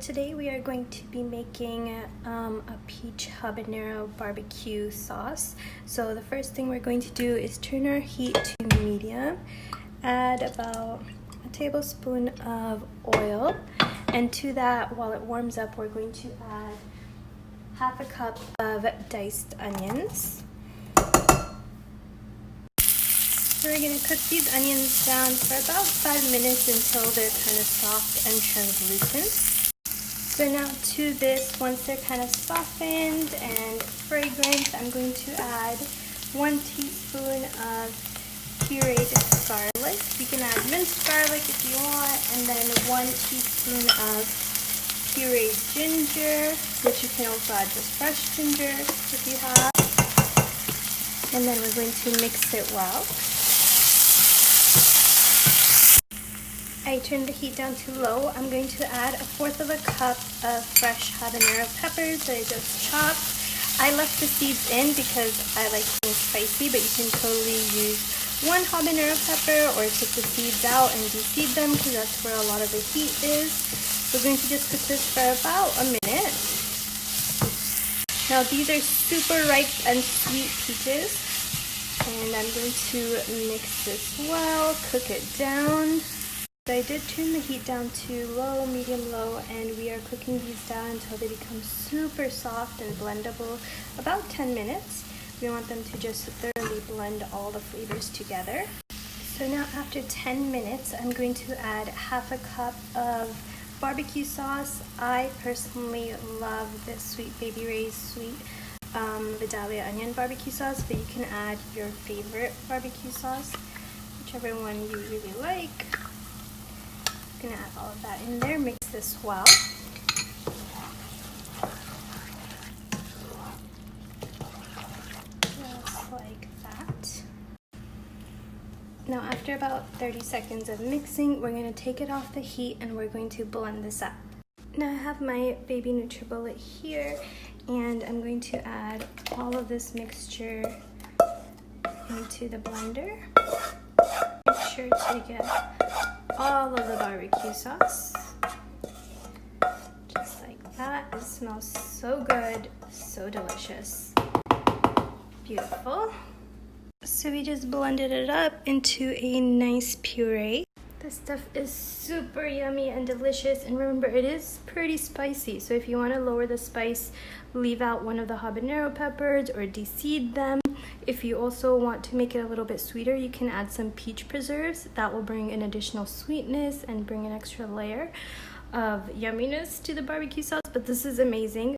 today we are going to be making a peach habanero barbecue sauce. So the first thing we're going to do is turn our heat to medium, add about a tablespoon of oil, and to that, while it warms up, we're going to add half a cup of diced onions. We're going to cook these onions down for about 5 minutes until they're kind of soft and translucent. So now to this, once they're kind of softened and fragrant, I'm going to add 1 teaspoon of pureed garlic. You can add minced garlic if you want, and then 1 teaspoon of pureed ginger, which you can also add just fresh ginger if you have. And then we're going to mix it well. I turned the heat down to low. I'm going to add 1/4 of a cup of fresh habanero peppers that I just chopped. I left the seeds in because I like things spicy, but you can totally use 1 habanero pepper or take the seeds out and de-seed them because that's where a lot of the heat is. We're going to just cook this for about a minute. Now these are super ripe and sweet peaches, and I'm going to mix this well, cook it down. I did turn the heat down to low, medium low, and we are cooking these down until they become super soft and blendable, about 10 minutes. We want them to just thoroughly blend all the flavors together. So now after 10 minutes, I'm going to add half a cup of barbecue sauce. I personally love this Sweet Baby Ray's sweet Vidalia onion barbecue sauce, but you can add your favorite barbecue sauce, whichever one you really like. Gonna add all of that in there, mix this well. Just like that. Now after about 30 seconds of mixing, we're going to take it off the heat and we're going to blend this up. Now I have my baby NutriBullet here, and I'm going to add all of this mixture into the blender. Make sure to get all of the barbecue sauce, just like that. It smells so good, so delicious, beautiful. So we just blended it up into a nice puree. This stuff is super yummy and delicious, and remember, it is pretty spicy, so if you want to lower the spice, leave out one of the habanero peppers or de-seed them. If you also want to make it a little bit sweeter, you can add some peach preserves. That will bring an additional sweetness and bring an extra layer of yumminess to the barbecue sauce, but this is amazing.